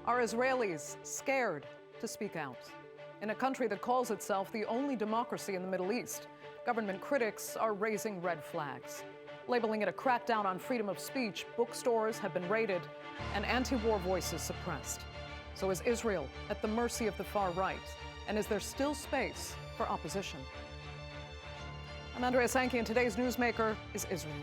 Are Israelis scared to speak out? In a country that calls itself the only democracy in the Middle East, government critics are raising red flags. Labeling it a crackdown on freedom of speech, bookstores have been raided and anti-war voices suppressed. So is Israel at the mercy of the far right? And is there still space for opposition? I'm Andrea Sankey, and today's Newsmaker is Israel.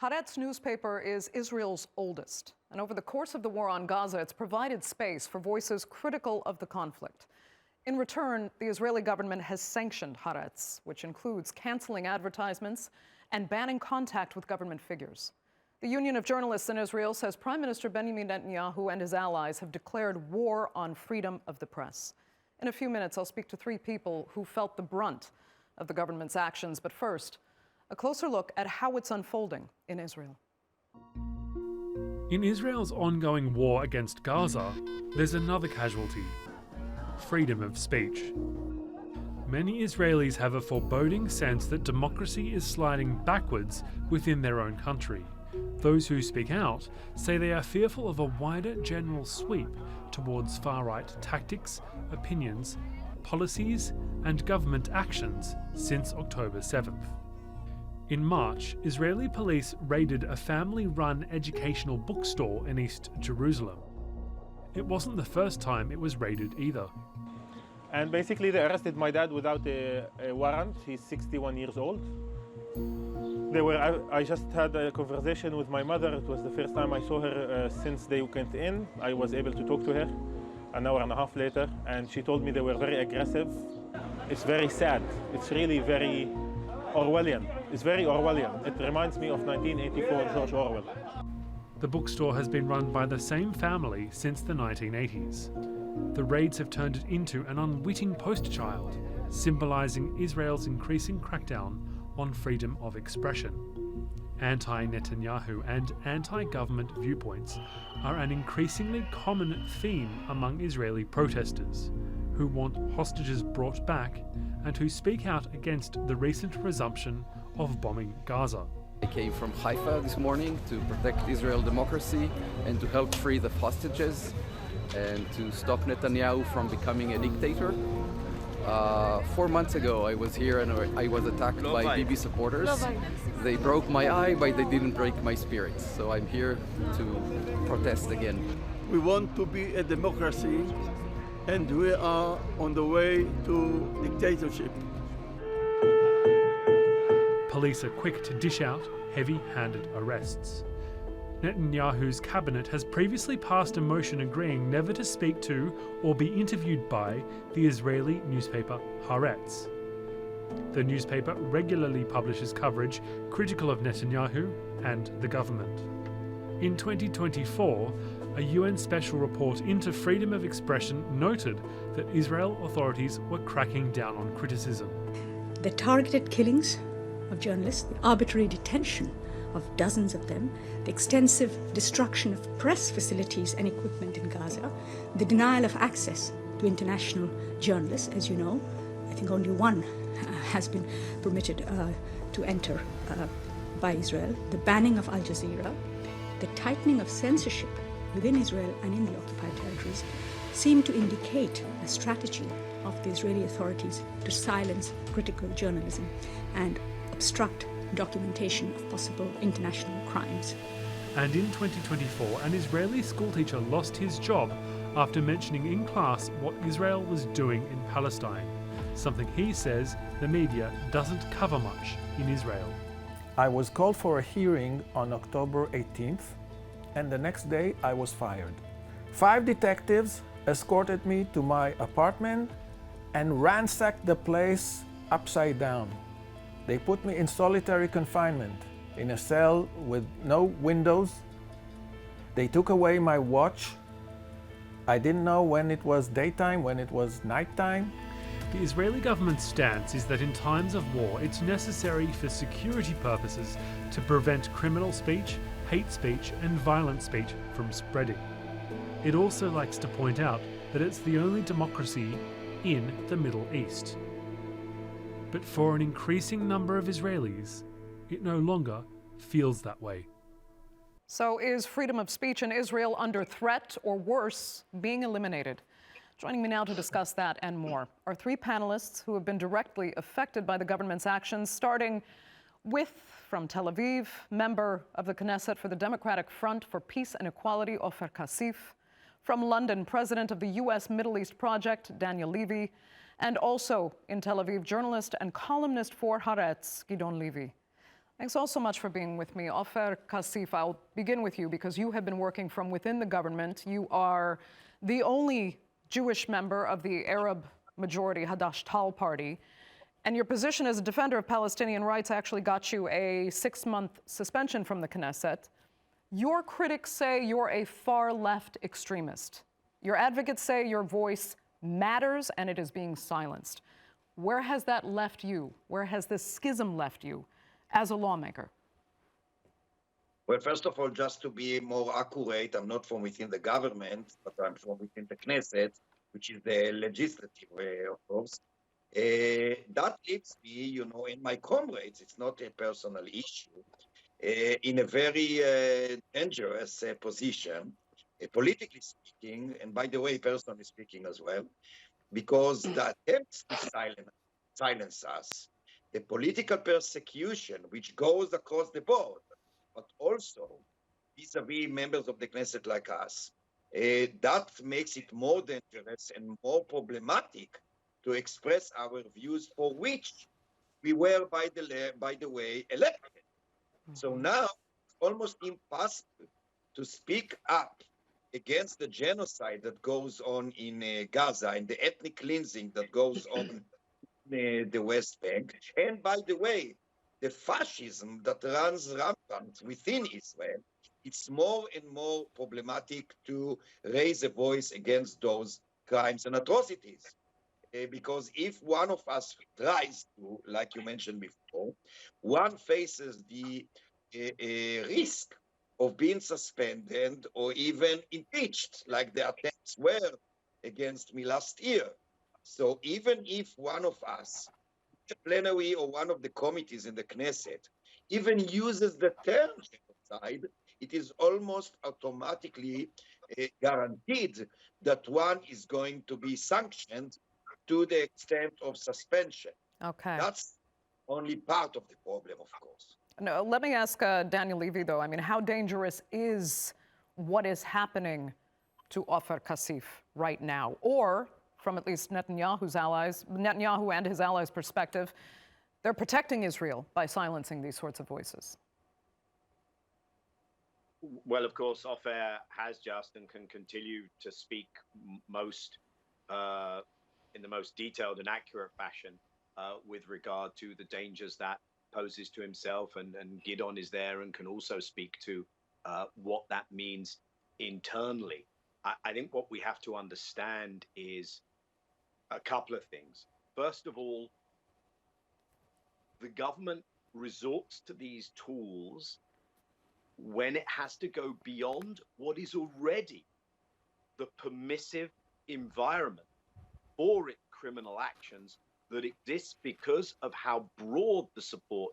Haaretz newspaper is Israel's oldest, and over the course of the war on Gaza, it's provided space for voices critical of the conflict. In return, the Israeli government has sanctioned Haaretz, which includes canceling advertisements and banning contact with government figures. The Union of Journalists in Israel says Prime Minister Benjamin Netanyahu and his allies have declared war on freedom of the press. In a few minutes, I'll speak to three people who felt the brunt of the government's actions, but first, a closer look at how it's unfolding in Israel. In Israel's ongoing war against Gaza, there's another casualty: freedom of speech. Many Israelis have a foreboding sense that democracy is sliding backwards within their own country. Those who speak out say they are fearful of a wider general sweep towards far-right tactics, opinions, policies, and government actions since October 7th. In March, Israeli police raided a family-run educational bookstore in East Jerusalem. It wasn't the first time it was raided either. And basically they arrested my dad without a warrant. He's 61 years old. I just had a conversation with my mother. It was the first time I saw her since they went in. I was able to talk to her an hour and a half later, and she told me they were very aggressive. It's very sad. It's really very Orwellian. It's very Orwellian. It reminds me of 1984 George Orwell. The bookstore has been run by the same family since the 1980s. The raids have turned it into an unwitting poster child, symbolising Israel's increasing crackdown on freedom of expression. Anti-Netanyahu and anti-government viewpoints are an increasingly common theme among Israeli protesters, who want hostages brought back and who speak out against the recent resumption of bombing Gaza. I came from Haifa this morning to protect Israel democracy and to help free the hostages and to stop Netanyahu from becoming a dictator. 4 months ago I was here and I was attacked by Bibi supporters. They broke my eye, but they didn't break my spirit. So I'm here to protest again. We want to be a democracy, and we are on the way to dictatorship. Police are quick to dish out heavy-handed arrests. Netanyahu's cabinet has previously passed a motion agreeing never to speak to or be interviewed by the Israeli newspaper Haaretz. The newspaper regularly publishes coverage critical of Netanyahu and the government. In 2024, a UN special report into freedom of expression noted that Israel authorities were cracking down on criticism. The targeted killings of journalists, the arbitrary detention of dozens of them, the extensive destruction of press facilities and equipment in Gaza, the denial of access to international journalists. As you know, I think only one has been permitted to enter by Israel, the banning of Al Jazeera, the tightening of censorship within Israel and in the occupied territories seem to indicate a strategy of the Israeli authorities to silence critical journalism and obstruct documentation of possible international crimes. And in 2024, an Israeli schoolteacher lost his job after mentioning in class what Israel was doing in Palestine, something he says the media doesn't cover much in Israel. I was called for a hearing on October 18th, and the next day I was fired. 5 detectives escorted me to my apartment and ransacked the place upside down. They put me in solitary confinement, in a cell with no windows. They took away my watch. I didn't know when it was daytime, when it was nighttime. The Israeli government's stance is that in times of war, it's necessary for security purposes to prevent criminal speech, hate speech, and violent speech from spreading. It also likes to point out that it's the only democracy in the Middle East. But for an increasing number of Israelis, it no longer feels that way. So is freedom of speech in Israel under threat, or worse, being eliminated? Joining me now to discuss that and more are three panelists who have been directly affected by the government's actions, starting with, from Tel Aviv, member of the Knesset for the Democratic Front for Peace and Equality, Ofer Cassif; from London, president of the U.S. Middle East Project, Gideon Levy; and also in Tel Aviv, journalist and columnist for Haaretz, Gideon Levy. Thanks all so much for being with me. Ofer Cassif, I'll begin with you because you have been working from within the government. You are the only Jewish member of the Arab-majority Hadash-Tal party, and your position as a defender of Palestinian rights actually got you a 6-month suspension from the Knesset. Your critics say you're a far-left extremist. Your advocates say your voice matters and it is being silenced. Where has that left you? Where has this schism left you as a lawmaker? Well, first of all, just to be more accurate, I'm not from within the government, but I'm from within the Knesset, which is the legislative, of course. That leaves me, and my comrades, it's not a personal issue, in a very dangerous position, politically speaking, and by the way, personally speaking as well, because the attempts to silence us, the political persecution which goes across the board, but also vis-a-vis members of the Knesset like us, that makes it more dangerous and more problematic to express our views, for which we were, by the way, elected. So now it's almost impossible to speak up against the genocide that goes on in Gaza and the ethnic cleansing that goes on in the West Bank. And by the way, the fascism that runs rampant within Israel, it's more and more problematic to raise a voice against those crimes and atrocities. Because if one of us tries to, like you mentioned before, one faces the risk of being suspended or even impeached, like the attempts were against me last year. So even if one of us, the plenary or one of the committees in the Knesset, even uses the term genocide, it is almost automatically guaranteed that one is going to be sanctioned to the extent of suspension. Okay. That's only part of the problem, of course. No, let me ask Gideon Levy, though. I mean, how dangerous is what is happening to Ofer Cassif right now? Or, from at least Netanyahu and his allies' perspective, they're protecting Israel by silencing these sorts of voices. Well, of course, Ofer has just and can continue to speak in the most detailed and accurate fashion with regard to the dangers that poses to himself, and Gideon is there and can also speak to what that means internally. I think what we have to understand is a couple of things. First of all, the government resorts to these tools when it has to go beyond what is already the permissive environment for its criminal actions that exists because of how broad the support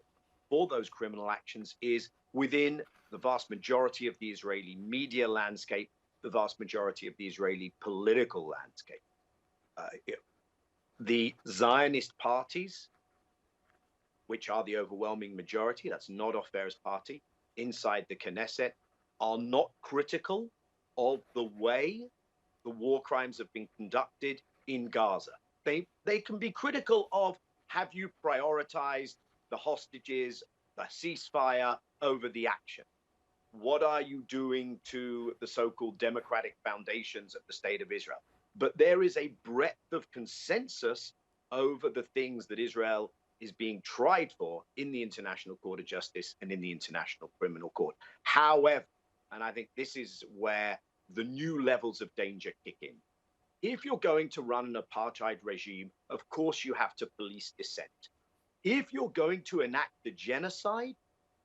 for those criminal actions is within the vast majority of the Israeli media landscape, the vast majority of the Israeli political landscape. The Zionist parties, which are the overwhelming majority, that's not Ofer's party, inside the Knesset, are not critical of the way the war crimes have been conducted in Gaza. They can be critical of, have you prioritized the hostages, the ceasefire over the action? What are you doing to the so-called democratic foundations of the state of Israel? But there is a breadth of consensus over the things that Israel is being tried for in the International Court of Justice and in the International Criminal Court. However, and I think this is where the new levels of danger kick in, if you're going to run an apartheid regime, of course you have to police dissent. If you're going to enact the genocide,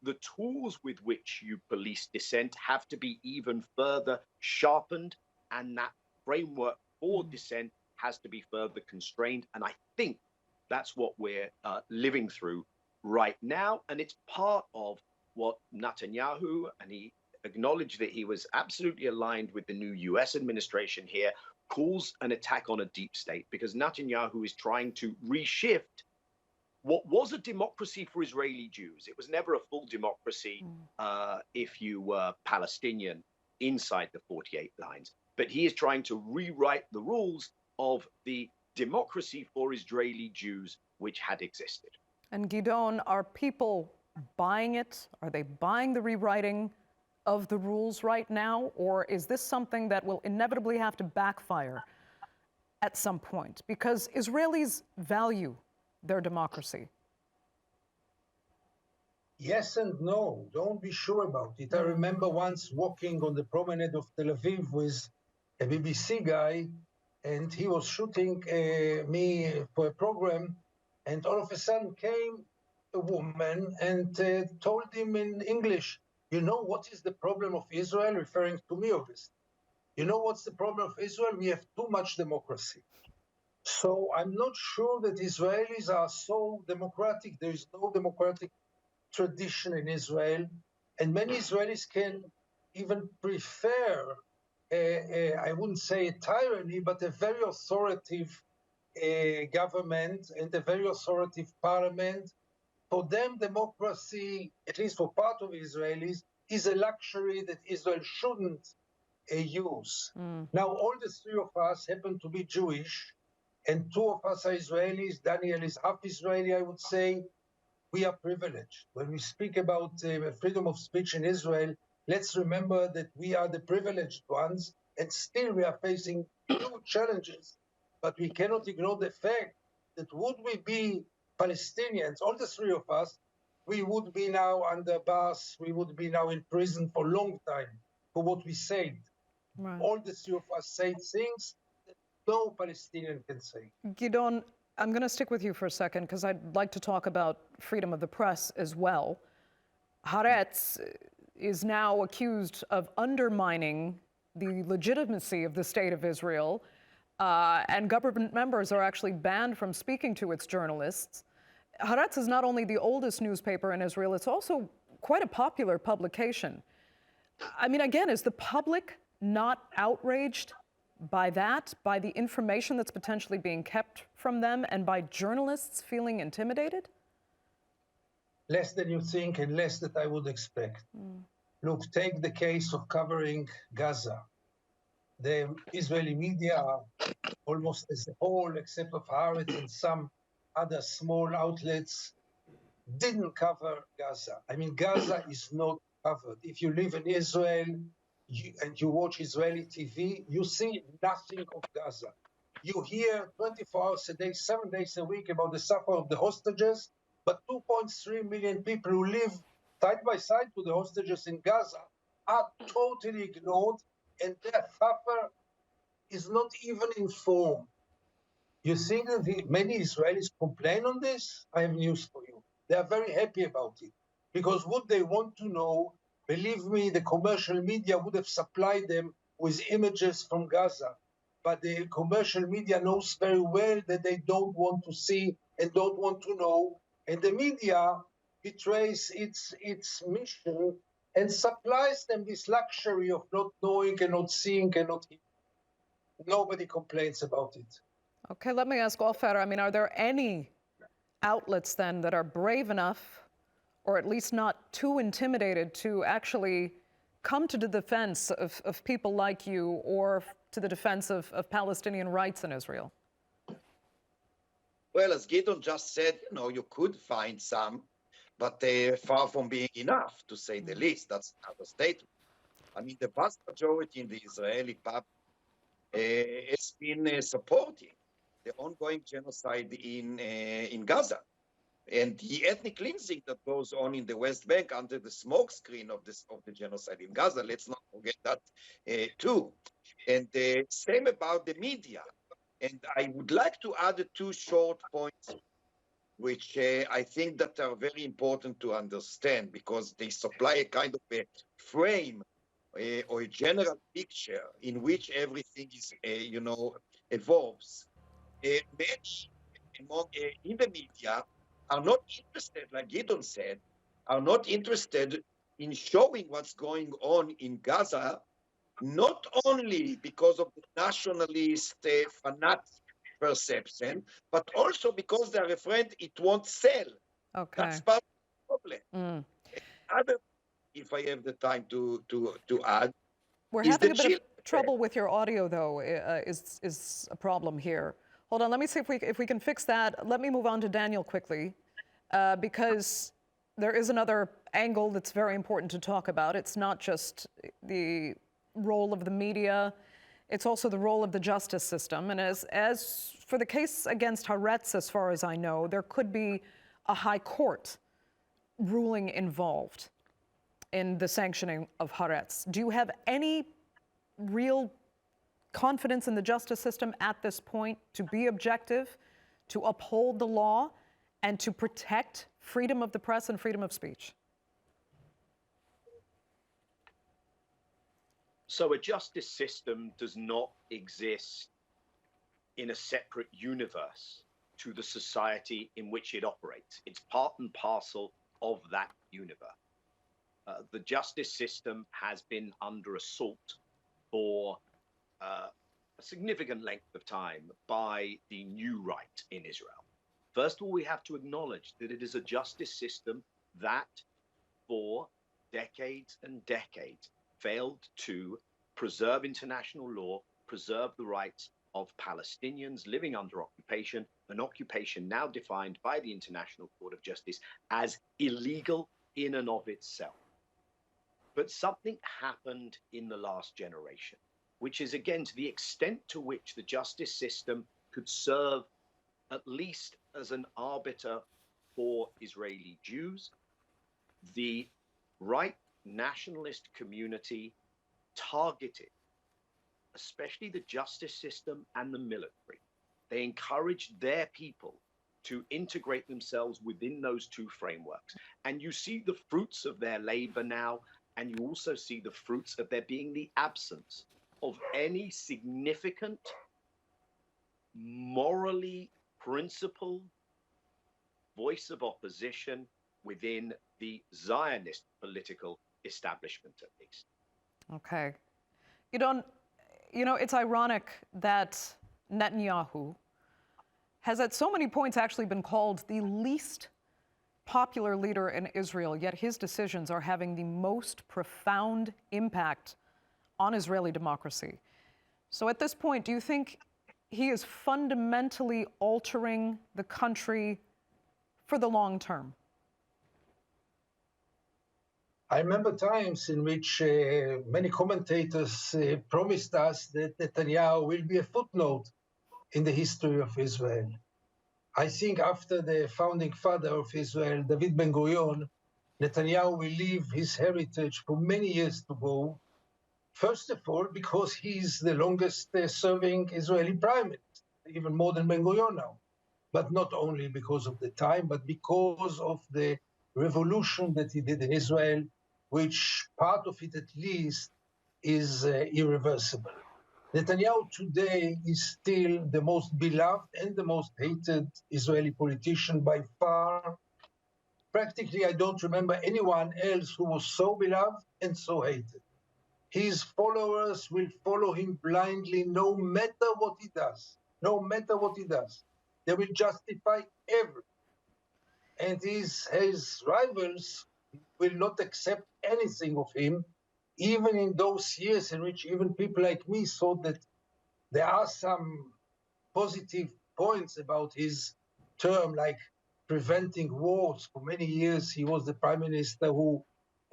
the tools with which you police dissent have to be even further sharpened and that framework for dissent has to be further constrained. And I think that's what we're living through right now. And it's part of what Netanyahu, and he acknowledged that he was absolutely aligned with the new US administration here, calls an attack on a deep state, because Netanyahu is trying to reshift what was a democracy for Israeli Jews. It was never a full democracy if you were Palestinian inside the 48 lines. But he is trying to rewrite the rules of the democracy for Israeli Jews which had existed. And Gideon, are people buying it? Are they buying the rewriting of the rules right now? Or is this something that will inevitably have to backfire at some point? Because Israelis value their democracy. Yes and no. Don't be sure about it. I remember once walking on the promenade of Tel Aviv with a BBC guy, and he was shooting me for a program, and all of a sudden came a woman and told him in English, you know what is the problem of Israel? Referring to me, obviously. You know what's the problem of Israel? We have too much democracy. So I'm not sure that Israelis are so democratic. There is no democratic tradition in Israel. And many Israelis can even prefer, I wouldn't say a tyranny, but a very authoritative government and a very authoritative parliament. For them, democracy, at least for part of Israelis, is a luxury that Israel shouldn't use. Now, all the three of us happen to be Jewish, and two of us are Israelis. Daniel is half Israeli, I would say. We are privileged. When we speak about freedom of speech in Israel, let's remember that we are the privileged ones, and still we are facing huge challenges. But we cannot ignore the fact that would we be Palestinians, all the three of us, we would be now under bars, we would be now in prison for a long time for what we said. Right. All the three of us said things that no Palestinian can say. Gideon, I'm going to stick with you for a second because I'd like to talk about freedom of the press as well. Haaretz is now accused of undermining the legitimacy of the state of Israel, and government members are actually banned from speaking to its journalists. Haaretz is not only the oldest newspaper in Israel, it's also quite a popular publication. I mean, again, is the public not outraged by that, by the information that's potentially being kept from them, and by journalists feeling intimidated? Less than you think and less than I would expect. Look, take the case of covering Gaza. The Israeli media, almost as a whole, except of Haaretz and some other small outlets, didn't cover Gaza. I mean, Gaza is not covered. If you live in Israel and you watch Israeli TV, you see nothing of Gaza. You hear 24 hours a day, 7 days a week about the suffering of the hostages, but 2.3 million people who live side by side to the hostages in Gaza are totally ignored, and their suffer is not even informed. You think that many Israelis complain on this? I have news for you. They are very happy about it. Because what they want to know, believe me, the commercial media would have supplied them with images from Gaza. But the commercial media knows very well that they don't want to see and don't want to know. And the media betrays its mission and supplies them this luxury of not knowing and not seeing and not hearing. Nobody complains about it. Okay, let me ask Ofer, I mean, are there any outlets then that are brave enough, or at least not too intimidated, to actually come to the defense of people like you, or to the defense of Palestinian rights in Israel? Well, as Gideon just said, you could find some, but they're far from being enough, to say the least. That's another statement. I mean, the vast majority in the Israeli public has been supporting the ongoing genocide in Gaza and the ethnic cleansing that goes on in the West Bank under the smokescreen of the genocide in Gaza. Let's not forget that too. And same about the media. And I would like to add two short points, which I think that are very important to understand, because they supply a kind of a frame or a general picture in which everything is, evolves, many in the media are not interested, like Gideon said, are not interested in showing what's going on in Gaza, not only because of the nationalist fanatic perception, but also because they're afraid it won't sell. Okay. That's part of the problem. Other, if I have the time to add, We're is having the a bit of children. trouble with your audio, though, is a problem here. Hold on, let me see if we can fix that. Let me move on to Daniel quickly, because there is another angle that's very important to talk about. It's not just the role of the media, it's also the role of the justice system. And as for the case against Haaretz, as far as I know, there could be a high court ruling involved in the sanctioning of Haaretz. Do you have any real confidence in the justice system at this point to be objective, to uphold the law, and to protect freedom of the press and freedom of speech? So a justice system does not exist in a separate universe to the society in which it operates. It's part and parcel of that universe. The justice system has been under assault for a significant length of time by the new right in Israel. First of all, we have to acknowledge that it is a justice system that for decades and decades failed to preserve international law, preserve the rights of Palestinians living under occupation, an occupation now defined by the International Court of Justice as illegal in and of itself. But something happened in the last generation, which is, again, to the extent to which the justice system could serve at least as an arbiter for Israeli Jews, the right nationalist community targeted, especially the justice system and the military. They encouraged their people to integrate themselves within those two frameworks. And you see the fruits of their labor now, and you also see the fruits of there being the absence of any significant, morally principled voice of opposition within the Zionist political establishment, at least. Okay. It's ironic that Netanyahu has at so many points actually been called the least popular leader in Israel, yet his decisions are having the most profound impact on Israeli democracy. So at this point, do you think he is fundamentally altering the country for the long term? I remember times in which many commentators promised us that Netanyahu will be a footnote in the history of Israel. I think after the founding father of Israel, David Ben-Gurion, Netanyahu will leave his heritage for many years to go. First of all, because he's the longest serving Israeli prime minister, even more than Ben-Gurion now. But not only because of the time, but because of the revolution that he did in Israel, which part of it at least is irreversible. Netanyahu today is still the most beloved and the most hated Israeli politician by far. Practically, I don't remember anyone else who was so beloved and so hated. His followers will follow him blindly no matter what he does. No matter what he does. They will justify everything. And his rivals will not accept anything of him, even in those years in which even people like me thought that there are some positive points about his term, like preventing wars. For many years, he was the prime minister who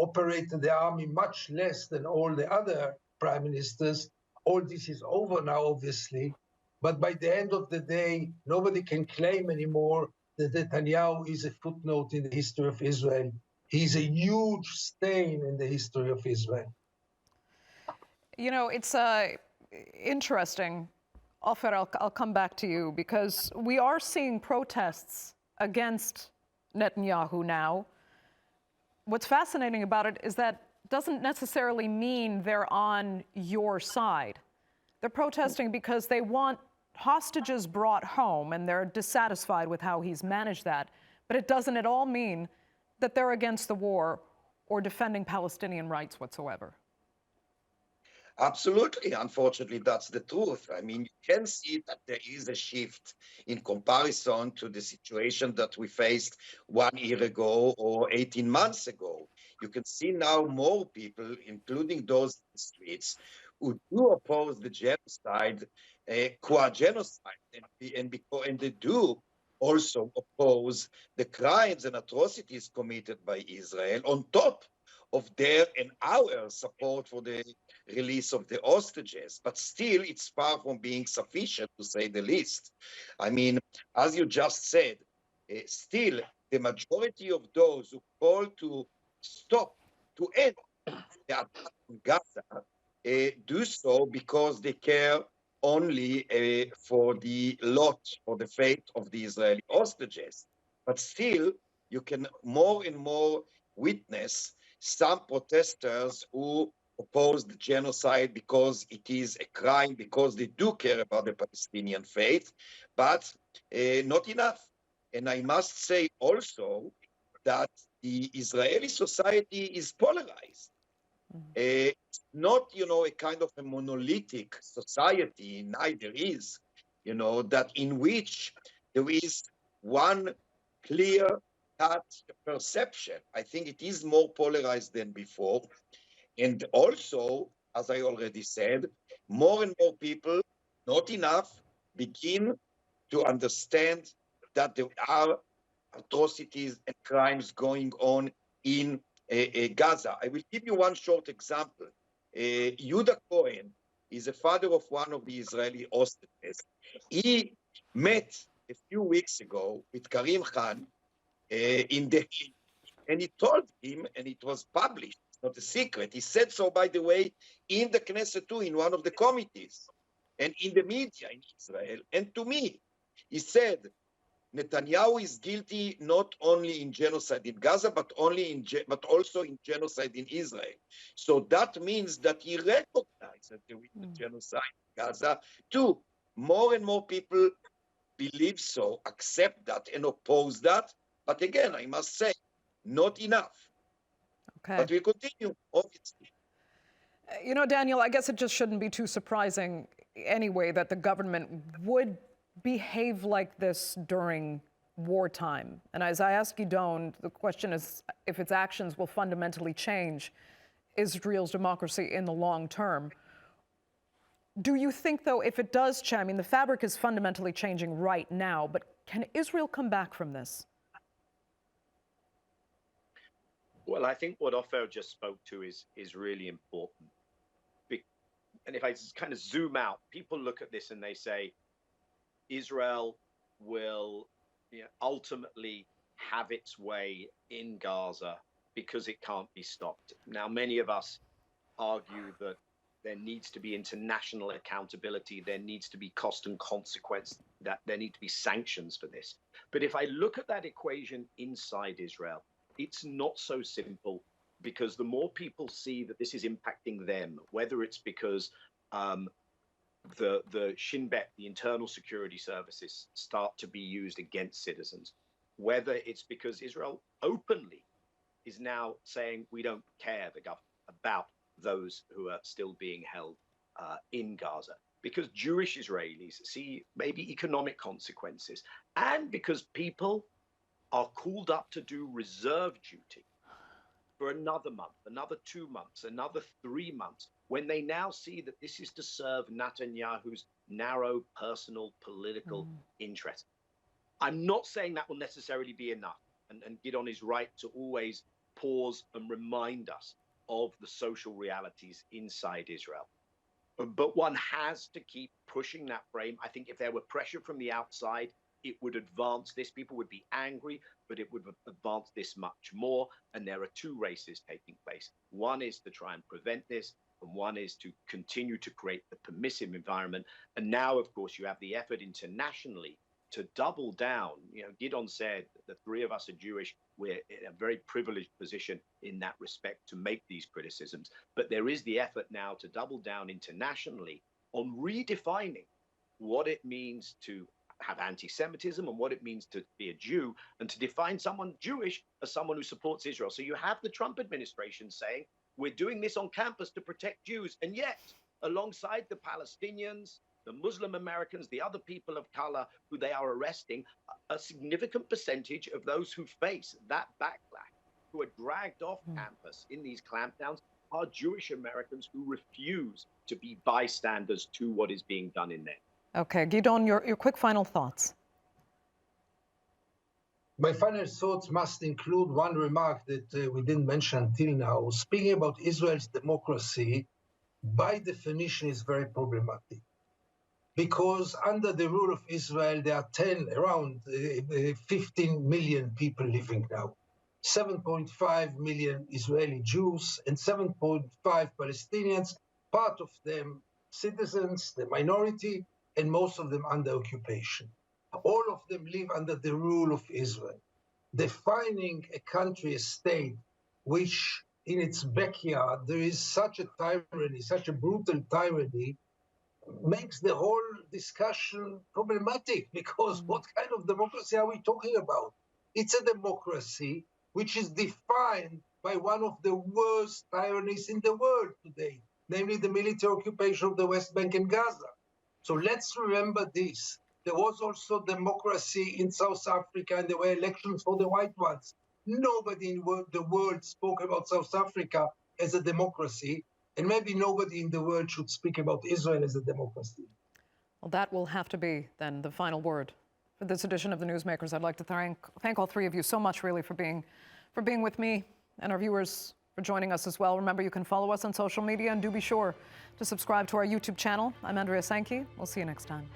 operated the army much less than all the other prime ministers. All this is over now, obviously. But by the end of the day, nobody can claim anymore that Netanyahu is a footnote in the history of Israel. He's a huge stain in the history of Israel. It's interesting. Ofer, I'll come back to you, because we are seeing protests against Netanyahu now. What's fascinating about it is that doesn't necessarily mean they're on your side. They're protesting because they want hostages brought home, and they're dissatisfied with how he's managed that. But it doesn't at all mean that they're against the war or defending Palestinian rights whatsoever. Absolutely. Unfortunately, that's the truth. I mean, you can see that there is a shift in comparison to the situation that we faced 1 year ago or 18 months ago. You can see now more people, including those in the streets, who do oppose the genocide, qua genocide, and they do also oppose the crimes and atrocities committed by Israel on top of their and our support for the release of the hostages. But still, it's far from being sufficient, to say the least. I mean, as you just said, still, the majority of those who call to stop, to end the attack on Gaza, do so because they care only for the lot or the fate of the Israeli hostages. But still, you can more and more witness some protesters who oppose the genocide because it is a crime, because they do care about the Palestinian faith, but not enough. And I must say also that the Israeli society is polarized. It's not, a kind of a monolithic society, neither is, that in which there is one clear cut perception. I think it is more polarized than before. And also, as I already said, more and more people, not enough, begin to understand that there are atrocities and crimes going on in Gaza. I will give you one short example. Yehuda Cohen is the father of one of the Israeli hostages. He met a few weeks ago with Karim Khan in the and he told him, and it was published, it's not a secret. He said so, by the way, in the Knesset too, in one of the committees, and in the media in Israel. And to me, he said, Netanyahu is guilty not only in genocide in Gaza, but also in genocide in Israel. So that means that he recognized that there is a genocide in Gaza too. More and more people believe so, accept that, and oppose that. But again, I must say, not enough. Okay. But we continue, obviously. Daniel, I guess it just shouldn't be too surprising anyway that the government would behave like this during wartime. And as I ask Gideon, the question is if its actions will fundamentally change Israel's democracy in the long term. Do you think, though, if it does change, I mean, the fabric is fundamentally changing right now, but can Israel come back from this? Well, I think what Ofer just spoke to is really important. And if I just kind of zoom out, people look at this and they say, Israel will ultimately have its way in Gaza because it can't be stopped. Now, many of us argue that there needs to be international accountability, there needs to be cost and consequence, that there need to be sanctions for this. But if I look at that equation inside Israel, it's not so simple, because the more people see that this is impacting them, whether it's because the Shin Bet, the internal security services, start to be used against citizens, whether it's because Israel openly is now saying we don't care about those who are still being held in Gaza, because Jewish Israelis see maybe economic consequences, and because people are called up to do reserve duty for another month, another 2 months, another 3 months, when they now see that this is to serve Netanyahu's narrow personal political interest. I'm not saying that will necessarily be enough, and Gideon is right to always pause and remind us of the social realities inside Israel. But one has to keep pushing that frame. I think if there were pressure from the outside, it would advance this. People would be angry, but it would advance this much more. And there are two races taking place. One is to try and prevent this, and one is to continue to create the permissive environment. And now, of course, you have the effort internationally to double down. Gideon said the three of us are Jewish. we're in a very privileged position in that respect to make these criticisms. But there is the effort now to double down internationally on redefining what it means to have anti-Semitism and what it means to be a Jew, and to define someone Jewish as someone who supports Israel. So you have the Trump administration saying, we're doing this on campus to protect Jews. And yet, alongside the Palestinians, the Muslim Americans, the other people of color who they are arresting, a significant percentage of those who face that backlash, who are dragged off campus in these clampdowns, are Jewish Americans who refuse to be bystanders to what is being done in there. Okay, Gideon, your quick final thoughts. My final thoughts must include one remark that we didn't mention until now. Speaking about Israel's democracy, by definition, is very problematic. Because under the rule of Israel, there are around 15 million people living now. 7.5 million Israeli Jews and 7.5 Palestinians, part of them citizens, the minority, and most of them under occupation. All of them live under the rule of Israel. Defining a country, a state, which in its backyard there is such a tyranny, such a brutal tyranny, makes the whole discussion problematic, because what kind of democracy are we talking about? It's a democracy which is defined by one of the worst tyrannies in the world today, namely the military occupation of the West Bank and Gaza. So let's remember this. There was also democracy in South Africa, and there were elections for the white ones. Nobody in the world spoke about South Africa as a democracy, and maybe nobody in the world should speak about Israel as a democracy. Well, that will have to be, then, the final word for this edition of the Newsmakers. I'd like to thank all three of you so much, really, for being with me, and our viewers for joining us as well. Remember, you can follow us on social media, and do be sure to subscribe to our YouTube channel. I'm Andrea Sankey. We'll see you next time.